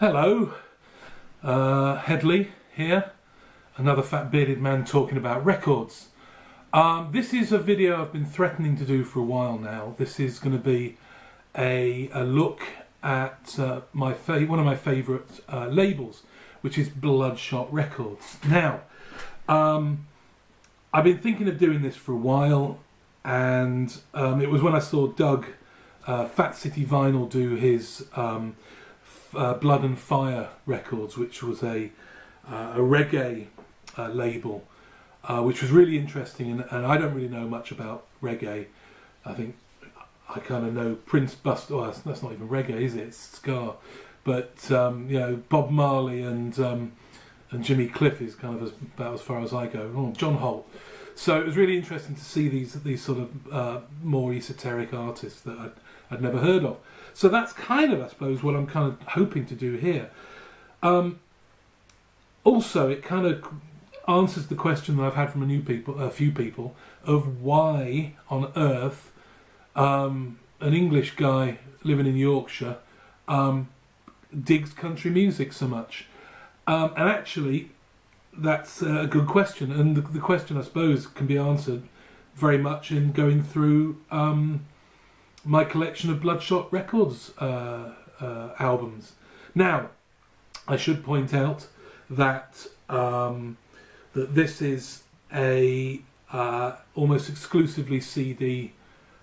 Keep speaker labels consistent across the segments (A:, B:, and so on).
A: Hello, Hedley here, another fat bearded man talking about records. This is a video I've been threatening to do for a while now. This is going to be a look at one of my favourite labels, which is Bloodshot Records. Now, I've been thinking of doing this for a while, and it was when I saw Doug, Fat City Vinyl, do his Blood and Fire Records, which was a reggae label, which was really interesting, and I don't really know much about reggae. I think I kind of know Prince Buster. Well, that's not even reggae, is it? It's ska. But Bob Marley and Jimmy Cliff is kind of about as far as I go. Oh, John Holt. So it was really interesting to see these sort of more esoteric artists that I'd never heard of. So that's kind of, I suppose, what I'm kind of hoping to do here. Also, it kind of answers the question that I've had from a few people of why on earth an English guy living in Yorkshire digs country music so much. And actually, that's a good question. And the question, I suppose, can be answered very much in going through my collection of Bloodshot Records albums. Now, I should point out that that this is a almost exclusively CD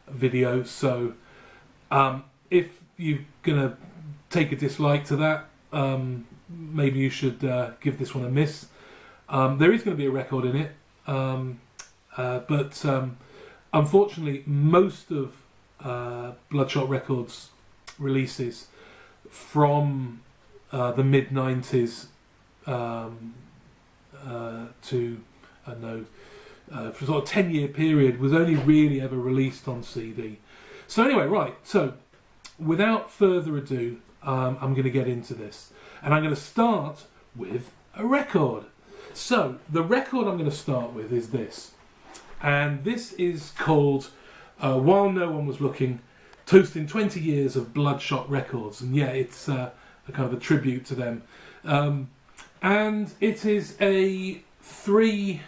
A: video. So if you're gonna take a dislike to that, maybe you should give this one a miss. There is going to be a record in it, but unfortunately, most of Bloodshot Records releases from the mid-90s to, I don't know, for sort of 10-year period was only really ever released on CD. So anyway, right, so without further ado, I'm going to get into this. And I'm going to start with a record. So the record I'm going to start with is this. And this is called While No One Was Looking, toasting 20 years of Bloodshot Records. And yeah, it's a kind of a tribute to them. And it is a 3-disc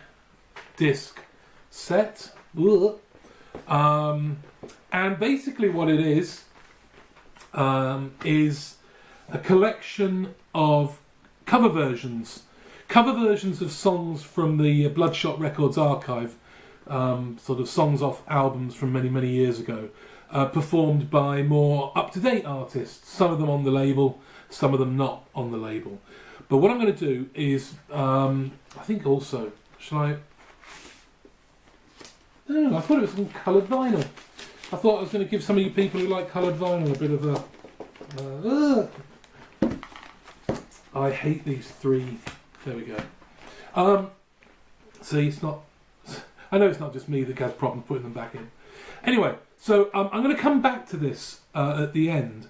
A: set. And basically what it is a collection of cover versions of songs from the Bloodshot Records archive, sort of songs off albums from many years ago, performed by more up-to-date artists, some of them on the label, some of them not on the label. But what I'm going to do is, I think also, shall I... I thought it was some coloured vinyl. I thought I was going to give some of you people who like coloured vinyl a bit of a... I hate these 3. There we go. See, it's not... I know it's not just me that has problems putting them back in. Anyway, so I'm going to come back to this at the end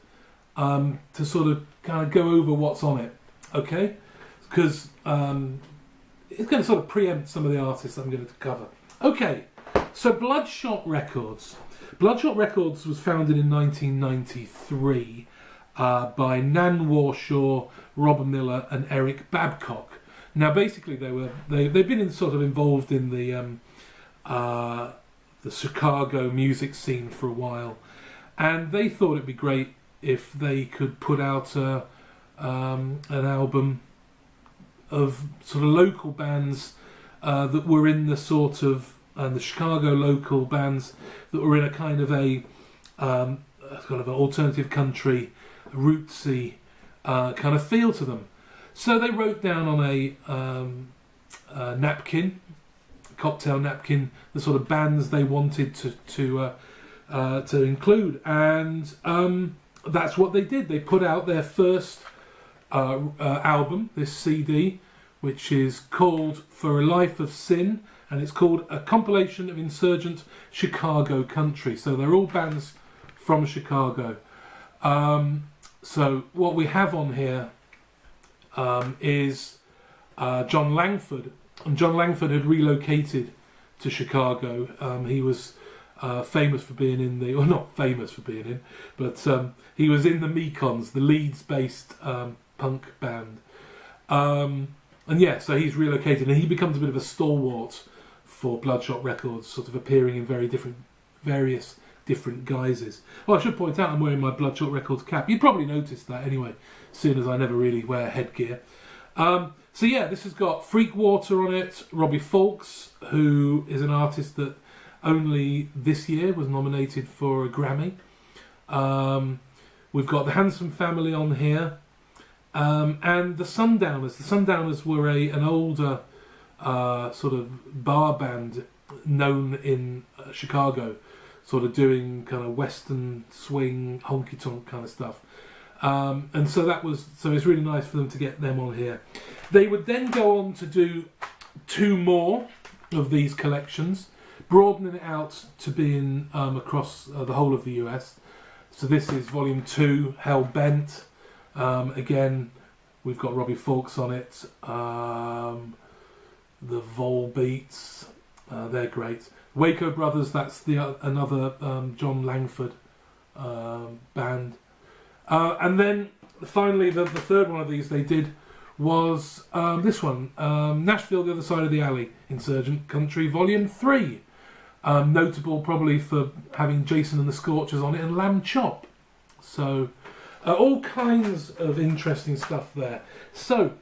A: to sort of kind of go over what's on it, okay? Because it's going to sort of preempt some of the artists I'm going to cover. Okay, so Bloodshot Records. Bloodshot Records was founded in 1993 by Nan Warshaw, Robert Miller and Eric Babcock. Now basically they've been sort of involved in the Chicago music scene for a while, and they thought it'd be great if they could put out an album of sort of local bands that were in the sort of the Chicago local bands that were in a kind of a kind of an alternative country, rootsy kind of feel to them. So they wrote down on a napkin, a cocktail napkin, the sort of bands they wanted to include, and that's what they did. They put out their first album, this CD, which is called For a Life of Sin, and it's called A Compilation of Insurgent Chicago Country. So they're all bands from Chicago. So what we have on here is John Langford. And John Langford had relocated to Chicago. He was famous for being in not famous for being in, but he was in the Mekons, the Leeds-based
B: punk band. And yeah, so he's relocated and he becomes a bit of a stalwart for Bloodshot Records, sort of appearing in various different guises. Well, I should point out I'm wearing my Bloodshot Records cap. You'd probably noticed that anyway, seeing as I never really wear headgear. So yeah, this has got Freakwater on it, Robbie Fawkes, who is an artist that only this year was nominated for a Grammy. We've got the Handsome Family on here, and the Sundowners. The Sundowners were an older sort of bar band known in Chicago, sort of doing kind of western swing, honky tonk kind of stuff. And so it's really nice for them to get them on here. They would then go on to do 2 more of these collections, broadening it out to being across the whole of the US. So this is Volume 2, Hell Bent. Again, we've got Robbie Fawkes on it. The Volbeats, they're great. Waco Brothers, that's another John Langford band. And then finally, the third one of these they did was this one, Nashville, The Other Side of the Alley, Insurgent Country, Volume 3. Notable probably for having Jason and the Scorchers on it and Lamb Chop. So all kinds of interesting stuff there. So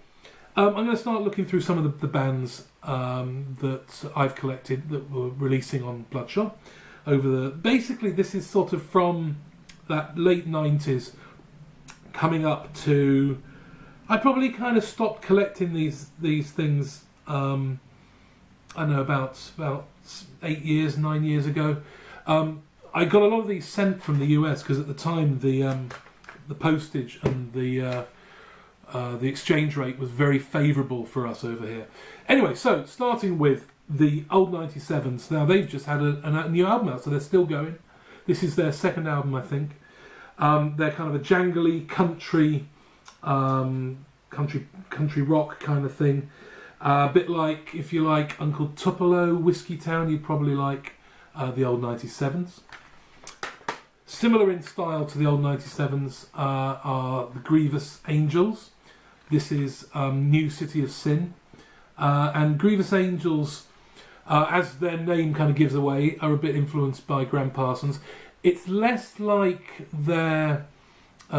B: I'm going to start looking through some of the bands that I've collected that were releasing on Bloodshot basically this is sort of from that late 90s coming up to, I probably kind of stopped collecting these things I don't know, about 9 years ago. I got a lot of these sent from the US because at the time the postage and the exchange rate was very favourable for us over here. Anyway, so starting with the Old 97s. Now they've just had a new album out, so they're still going. This is their second album, I think. They're kind of a jangly country rock kind of thing. A bit like, if you like Uncle Tupelo, Whiskey Town, you'd probably like the Old 97s. Similar in style to the Old 97s are the Grievous Angels. This is New City of Sin. And Grievous Angels, as their name kind of gives away, are a bit influenced by Graham Parsons. It's less like their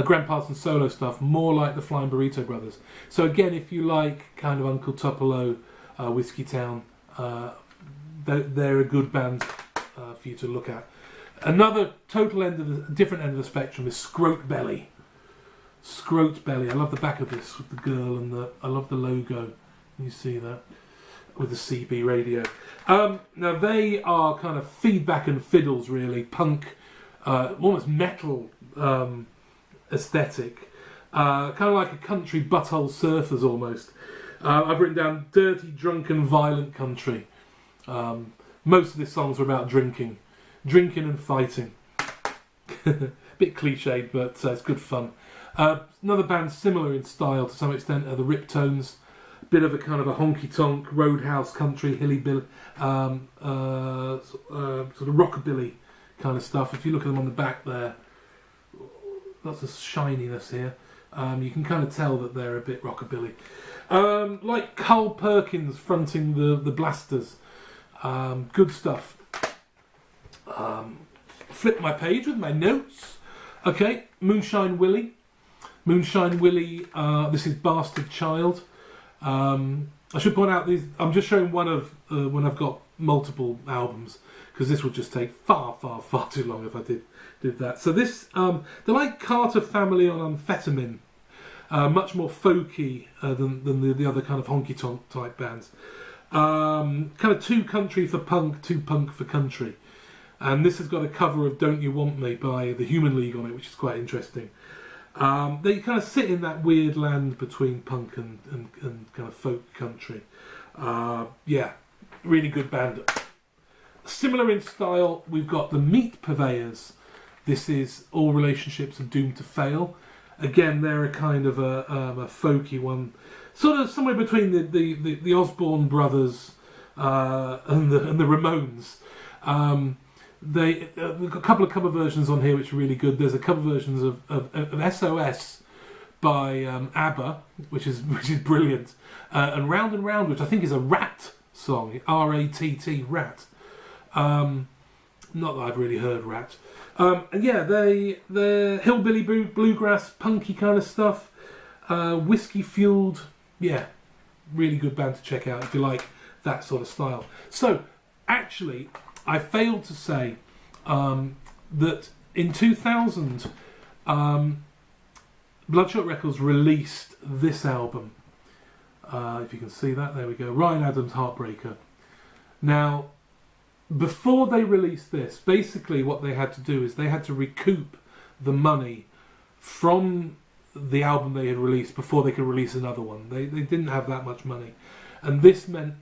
B: Graham Parsons solo stuff, more like the Flying Burrito Brothers. So again, if you like kind of Uncle Tupelo, Whiskey Town, they're a good band for you to look at. Another different end of the spectrum is Scrote Belly. Scrote Belly. I love the back of this with the girl and I love the logo. You see that with the CB radio. Now they are kind of feedback and fiddles, really punk, almost metal aesthetic, kind of like a country Butthole Surfers almost. I've written down dirty, drunken, violent country. Most of the songs are about drinking and fighting. Bit cliched, but it's good fun. Another band similar in style to some extent are the Riptones. Bit of a kind of a honky-tonk, roadhouse country, hillybilly, sort of rockabilly kind of stuff. If you look at them on the back there, lots of shininess here. You can kind of tell that they're a bit rockabilly. Like Carl Perkins fronting the Blasters. Good stuff. Flip my page with my notes. Okay, Moonshine Willie. Moonshine Willie, this is Bastard Child. I should point out these. I'm just showing one of when I've got multiple albums, because this would just take far too long if I did that. So this, they're like Carter Family on amphetamine, much more folky than the other kind of honky tonk type bands. Kind of too country for punk, too punk for country. And this has got a cover of Don't You Want Me by the Human League on it, which is quite interesting. They kind of sit in that weird land between punk and kind of folk country. Yeah, really good band. Similar in style, we've got the Meat Purveyors. This is All Relationships Are Doomed to Fail. Again, they're a kind of a folky one, sort of somewhere between the Osborne Brothers and the Ramones. They've got a couple of cover versions on here which are really good. There's a cover versions of SOS by ABBA, which is brilliant, and Round, which I think is a Rat song, R-A-T-T, Rat. Not that I've really heard Rat. And yeah, they're hillbilly bluegrass, punky kind of stuff, whiskey fueled. Yeah, really good band to check out if you like that sort of style. So, actually, I failed to say that in 2000, Bloodshot Records released this album. If you can see that, there we go. Ryan Adams' Heartbreaker. Now, before they released this, basically what they had to do is they had to recoup the money from the album they had released before they could release another one. They didn't have that much money. And this meant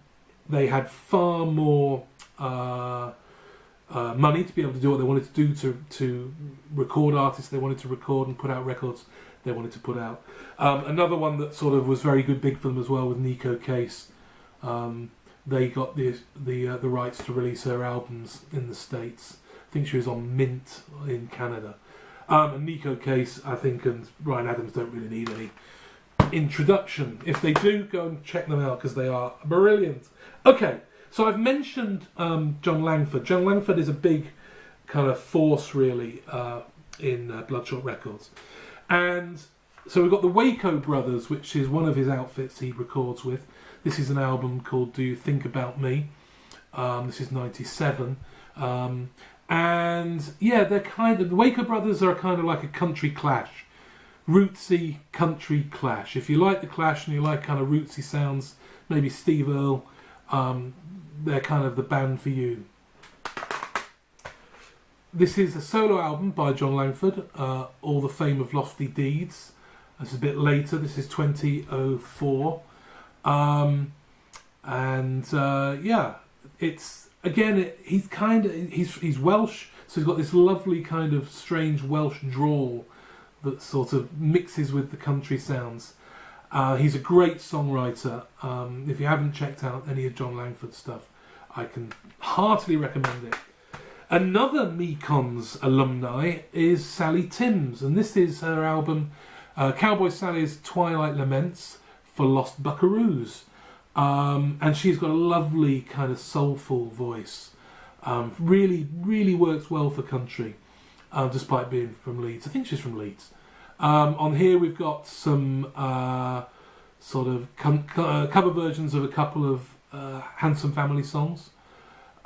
B: they had far more money to be able to do what they wanted to do to record artists they wanted to record and put out records they wanted to put out. Another one that sort of was very big for them as well was Nico Case. They got the rights to release her albums in the States. I think she was on Mint in Canada. And Nico Case, I think, and Ryan Adams don't really need any introduction. If they do, go and check them out because they are brilliant. Okay, so I've mentioned John Langford. John Langford is a big kind of force, really, in Bloodshot Records. And so we've got the Waco Brothers, which is one of his outfits he records with. This is an album called Do You Think About Me? This is 97. And yeah, they're the Waco Brothers are kind of like a country Clash. Rootsy country Clash. If you like the Clash and you like kind of rootsy sounds, maybe Steve Earle, they're kind of the band for you. This is a solo album by John Langford, All the Fame of Lofty Deeds. This is a bit later, this is 2004. Yeah, it's again. He's Welsh, so he's got this lovely kind of strange Welsh drawl that sort of mixes with the country sounds. He's a great songwriter. If you haven't checked out any of John Langford's stuff, I can heartily recommend it. Another Mekons alumni is Sally Timms, and this is her album, Cowboy Sally's Twilight Laments for Lost Buckaroos. And she's got a lovely kind of soulful voice. Really, really works well for country, despite being from Leeds. I think she's from Leeds. On here we've got some sort of cover versions of a couple of Handsome Family songs.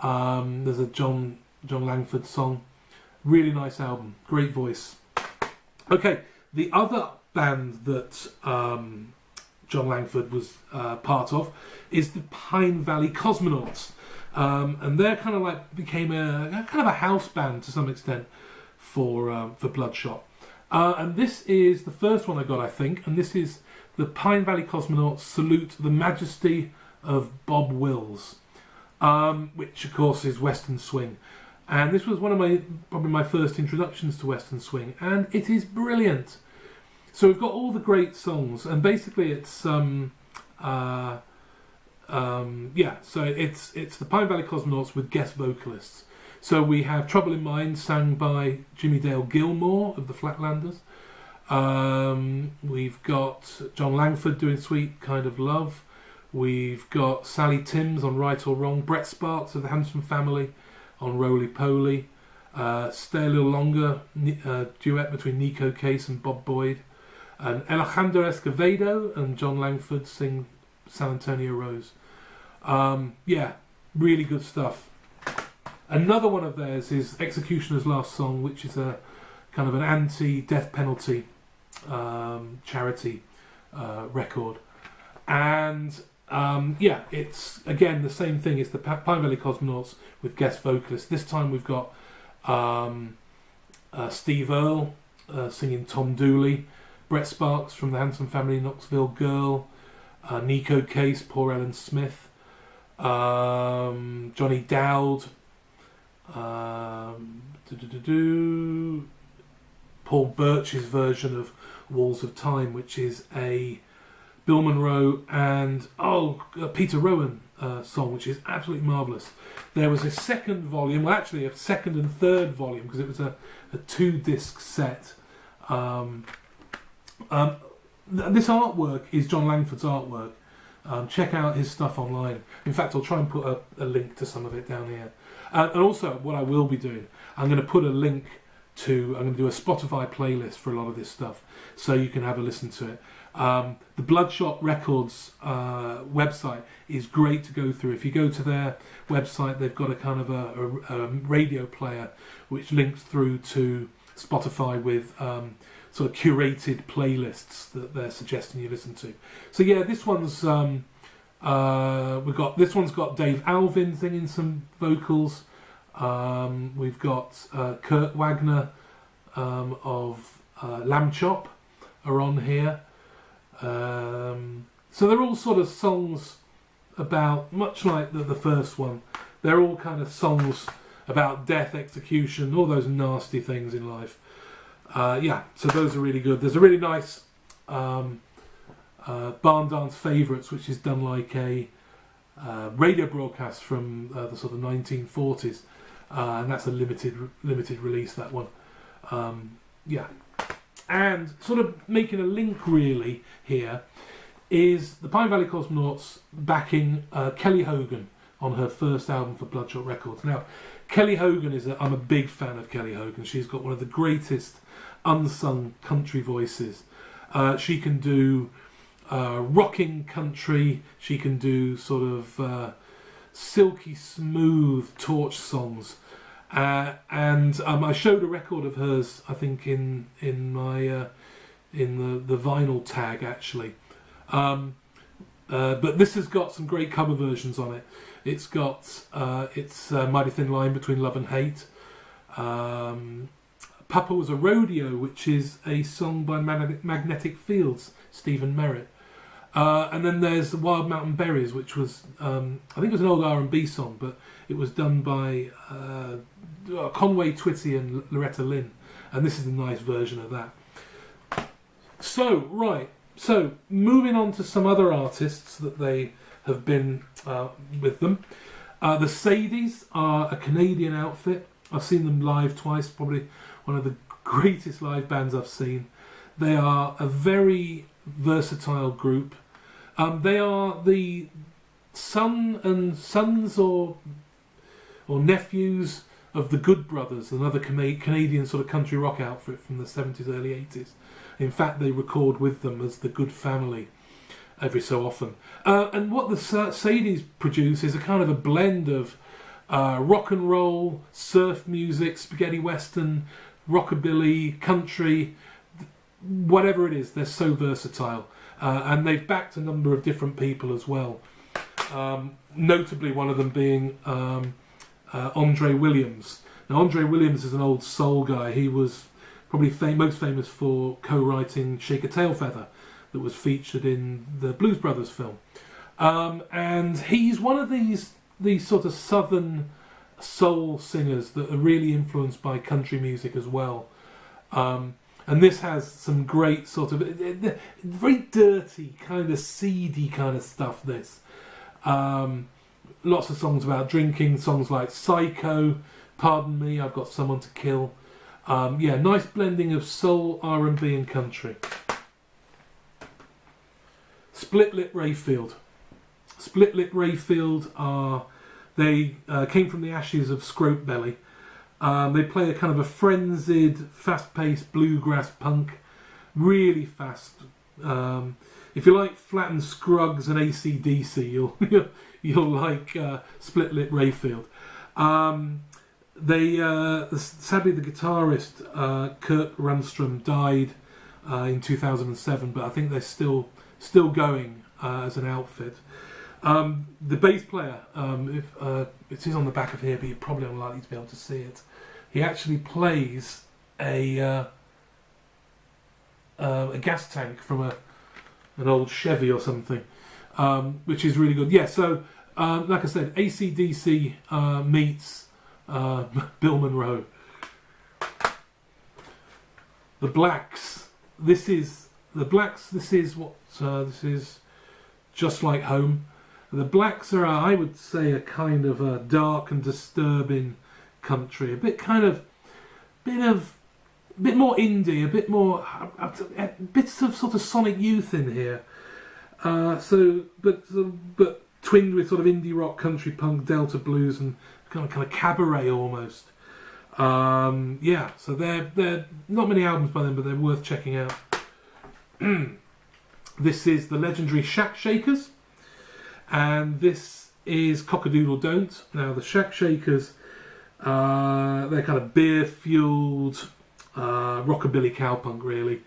B: There's a John Langford song. Really nice album. Great voice. Okay, the other band that John Langford was part of is the Pine Valley Cosmonauts, and they're kind of like became a kind of a house band to some extent for Bloodshot. And this is the first one I got, I think, and this is the Pine Valley Cosmonauts Salute the Majesty of Bob Wills, which of course is Western Swing. And this was one of probably my first introductions to Western Swing, and it is brilliant. So we've got all the great songs, and basically it's so it's the Pine Valley Cosmonauts with guest vocalists. So we have Trouble in Mind, sang by Jimmy Dale Gilmore of the Flatlanders. We've got John Langford doing Sweet Kind of Love. We've got Sally Timms on Right or Wrong. Brett Sparks of the Handsome Family on Roly Poly. Stay a Little Longer, duet between Nico Case and Bob Boyd. And Alejandro Escovedo and John Langford sing San Antonio Rose. Yeah, really good stuff. Another one of theirs is Executioner's Last Song, which is a kind of an anti-death penalty charity record. And yeah, it's again the same thing. It's the Pine Valley Cosmonauts with guest vocalists. This time we've got Steve Earle singing Tom Dooley, Brett Sparks from the Handsome Family, Knoxville Girl, Nico Case, Poor Ellen Smith, Johnny Dowd, Paul Birch's version of Walls of Time, which is a Bill Monroe and Peter Rowan song, which is absolutely marvellous. There was a second volume, well actually a second and third volume, because it was a 2-disc set. this artwork is John Langford's artwork. Check out his stuff online. In fact, I'll try and put a link to some of it down here. And also, what I will be doing, I'm going to put a link I'm going to do a Spotify playlist for a lot of this stuff, so you can have a listen to it. The Bloodshot Records website is great to go through. If you go to their website, they've got a kind of a radio player which links through to Spotify with sort of curated playlists that they're suggesting you listen to. So yeah, this one's this one's got Dave Alvin singing some vocals. We've got Kurt Wagner of Lamb Chop are on here. So they're all sort of songs about, much like the first one, they're all kind of songs about death, execution, all those nasty things in life. Yeah, so those are really good. There's a really nice Barn Dance Favourites, which is done like a radio broadcast from the sort of 1940s, and that's a limited release, that one. Yeah, and sort of making a link really here is the Pine Valley Cosmonauts backing Kelly Hogan on her first album for Bloodshot Records. Now, Kelly Hogan I'm a big fan of Kelly Hogan. She's got one of the greatest unsung country voices. She can do rocking country. She can do sort of silky smooth torch songs. And I showed a record of hers, I think, in my in the vinyl tag actually. But this has got some great cover versions on it. It's got it's Mighty Thin Line Between Love and Hate. Papa Was a Rodeo, which is a song by Magnetic Fields, Stephen Merritt. And then there's the Wild Mountain Berries, which was I think it was an old R&B song, but it was done by Conway Twitty and Loretta Lynn, and this is a nice version of that. So moving on to some other artists that they have been with them. The Sadies are a Canadian outfit. I've seen them live twice, probably one of the greatest live bands I've seen. They are a very versatile group. They are the sons or nephews of the Good Brothers, another Canadian sort of country rock outfit from the 70s, early 80s. In fact, they record with them as the Good Family every so often. And what the Sadies produce is a kind of a blend of rock and roll, surf music, spaghetti western, rockabilly, country, whatever it is. They're so versatile. And they've backed a number of different people as well. Notably one of them being Andre Williams. Now, Andre Williams is an old soul guy. He was probably most famous for co-writing Shake a Tail Feather, that was featured in the Blues Brothers film. And he's one of these sort of southern soul singers that are really influenced by country music as well. And this has some great sort of very dirty, kind of seedy kind of stuff, this. Lots of songs about drinking, songs like Psycho, Pardon Me, I've Got Someone to Kill. Yeah, nice blending of soul, R&B and country. Split Lip Rayfield. Split Lip Rayfield they came from the ashes of Scrope Belly. They play a kind of a frenzied, fast-paced bluegrass punk, really fast. If you like Flattened Scruggs and AC/DC, you'll like Split Lip Rayfield. Sadly, the guitarist Kurt Rundstrom died in 2007, but I think they're still going as an outfit. The bass player, it is on the back of here, but you're probably unlikely to be able to see it. He actually plays a gas tank from an old Chevy or something, which is really good. Yeah, so like I said, AC/DC meets Bill Monroe. The Blacks. This is Just Like Home. The Blacks are, I would say, a kind of a dark and disturbing country. A bit of bit more indie, a bit more bits of sort of Sonic Youth in here. But twinned with sort of indie rock, country punk, Delta blues, and kind of cabaret almost. So they're not many albums by them, but they're worth checking out. This is the legendary Shack Shakers, and this is Cockadoodle Don't. Now the Shack Shakers, they're kind of beer-fueled rockabilly cowpunk, really.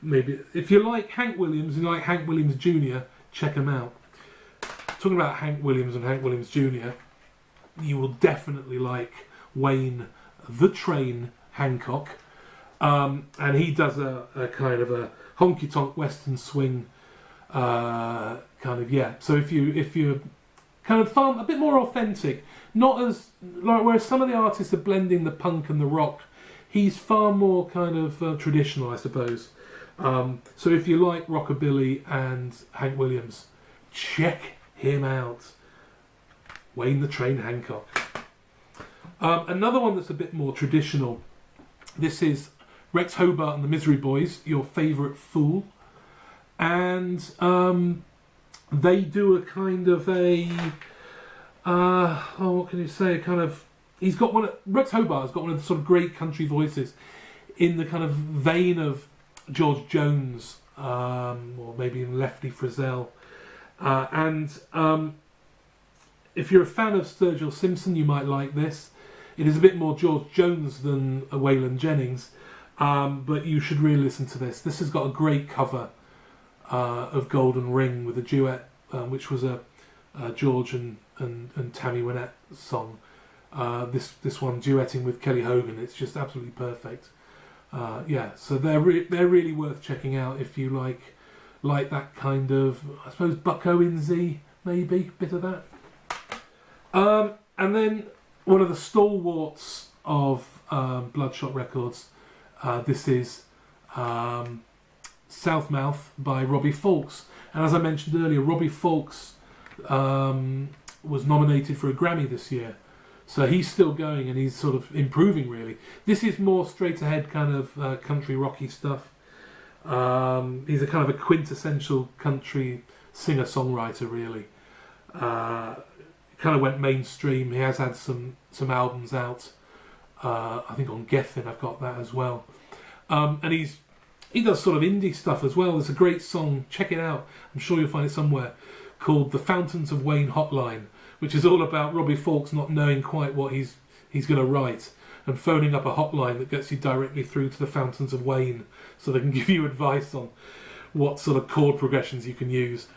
B: Maybe if you like Hank Williams, and you like Hank Williams Jr., check them out. Talking about Hank Williams and Hank Williams Jr., you will definitely like Wayne the Train Hancock, and he does a kind of a honky-tonk western swing So if you're kind of far, a bit more authentic, not as like whereas some of the artists are blending the punk and the rock, he's far more kind of traditional, I suppose. So if you like rockabilly and Hank Williams, check him out. Wayne the Train Hancock. Another one that's a bit more traditional. This is Rex Hobart and the Misery Boys, Your Favourite Fool. And they do a kind of a... what can you say? He's got Rex Hobart's got one of the sort of great country voices in the kind of vein of George Jones, or maybe even Lefty Frizzell. If you're a fan of Sturgill Simpson, you might like this. It is a bit more George Jones than Waylon Jennings, but you should really listen to this. This has got a great cover of Golden Ring with a duet, which was a George and Tammy Wynette song. This one duetting with Kelly Hogan. It's just absolutely perfect. So they're really worth checking out if you like that kind of, I suppose, Buck Owensy, maybe bit of that. And then one of the stalwarts of Bloodshot Records. This is Southmouth by Robbie Fawkes. And as I mentioned earlier, Robbie Fawkes was nominated for a Grammy this year. So he's still going and he's sort of improving, really. This is more straight ahead kind of country rocky stuff. He's a kind of a quintessential country singer-songwriter, really. Kind of went mainstream. He has had some albums out. I think on Geffen I've got that as well. And he does sort of indie stuff as well. There's a great song, check it out, I'm sure you'll find it somewhere, called The Fountains of Wayne Hotline, which is all about Robbie Fawkes not knowing quite what he's going to write and phoning up a hotline that gets you directly through to the Fountains of Wayne so they can give you advice on what sort of chord progressions you can use.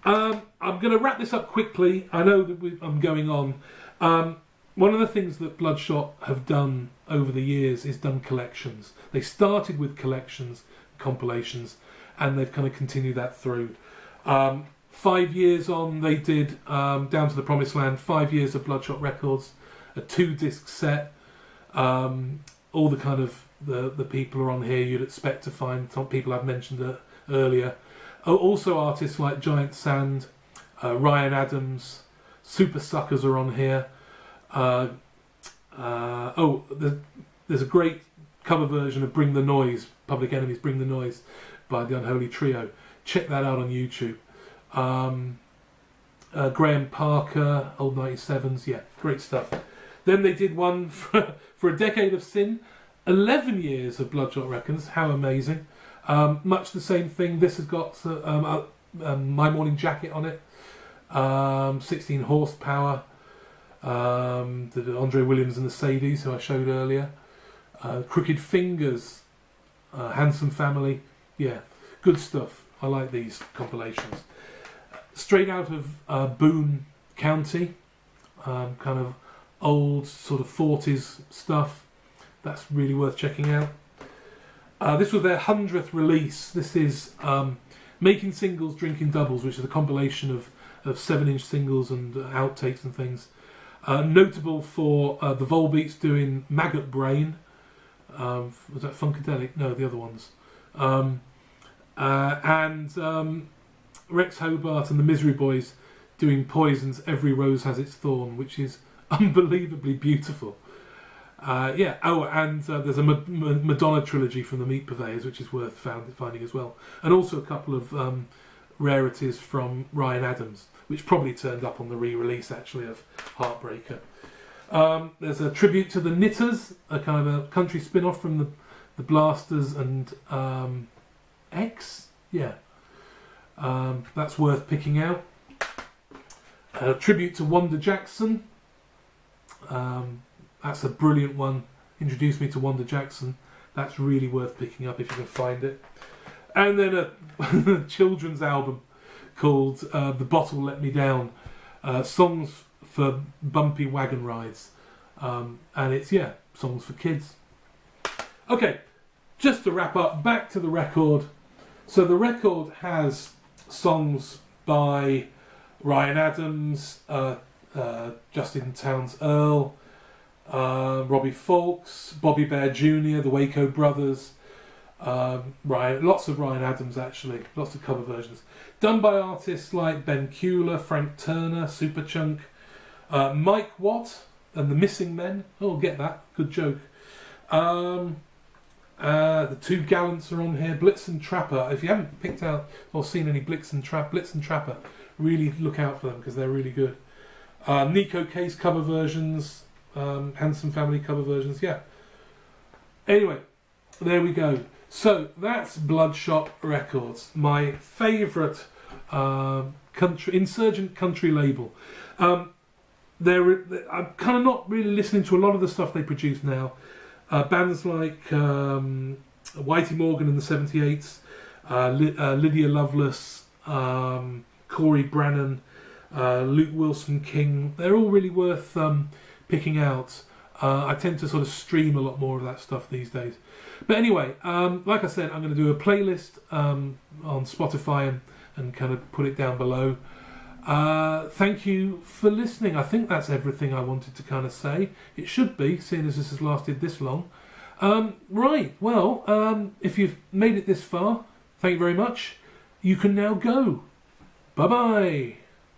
B: I'm going to wrap this up quickly. I know that I'm going on. One of the things that Bloodshot have done over the years is done collections. They started with collections, compilations, and they've kind of continued that through. 5 years on, they did Down to the Promised Land, 5 years of Bloodshot Records, a 2-disc set. All the kind of the people are on here you'd expect to find, some people I've mentioned earlier. Also artists like Giant Sand, Ryan Adams, Super Suckers are on here. There's a great cover version of Bring the Noise, Public Enemy's Bring the Noise by the Unholy Trio. Check that out on YouTube. Graham Parker, Old 97s, yeah, great stuff. Then they did one for A Decade of Sin, 11 years of Bloodshot Records, how amazing. Much the same thing, this has got My Morning Jacket on it, 16 horsepower, the Andre Williams and the Sadies, who I showed earlier, Crooked Fingers, Handsome Family, yeah, good stuff. I like these compilations. Straight out of Boone County, kind of old sort of 40s stuff. That's really worth checking out. This was their 100th release. This is Making Singles, Drinking Doubles, which is a compilation of 7-inch singles and outtakes and things. Notable for the Volbeats doing Maggot Brain. Was that Funkadelic? No, the other ones. And Rex Hobart and the Misery Boys doing Poison's Every Rose Has Its Thorn, which is unbelievably beautiful. Yeah. Oh, and there's a Madonna trilogy from the Meat Purveyors, which is worth finding as well, and also a couple of rarities from Ryan Adams, which probably turned up on the re-release actually of Heartbreaker. There's a tribute to the Knitters, a kind of a country spin-off from the Blasters and X. Yeah. That's worth picking out. A tribute to Wanda Jackson. That's a brilliant one. Introduced me to Wanda Jackson. That's really worth picking up if you can find it. And then a children's album called The Bottle Let Me Down. Songs for bumpy wagon rides. And it's, songs for kids. Okay, just to wrap up, back to the record. So the record has songs by Ryan Adams, Justin Townes Earle, Robbie Fawkes, Bobby Bear Jr., the Waco Brothers, lots of Ryan Adams actually, lots of cover versions. Done by artists like Ben Kuhler, Frank Turner, Superchunk, Mike Watt and the Missing Men. Oh, get that, good joke. The Two Gallants are on here. Blitz and Trapper. If you haven't picked out or seen any Blitz and Trapper, really look out for them because they're really good. Nico Case cover versions, Handsome Family cover versions. Yeah. Anyway, there we go. So that's Bloodshot Records, my favourite insurgent country label. I'm kind of not really listening to a lot of the stuff they produce now. Bands like Whitey Morgan and the 78s, Lydia Lovelace, Corey Brannon, Luke Wilson King, they're all really worth picking out. I tend to sort of stream a lot more of that stuff these days. But anyway, like I said, I'm going to do a playlist on Spotify and kind of put it down below. Thank you for listening. I think that's everything I wanted to kind of say. It should be, seeing as this has lasted this long. Right, well, if you've made it this far, thank you very much. You can now go. Bye-bye.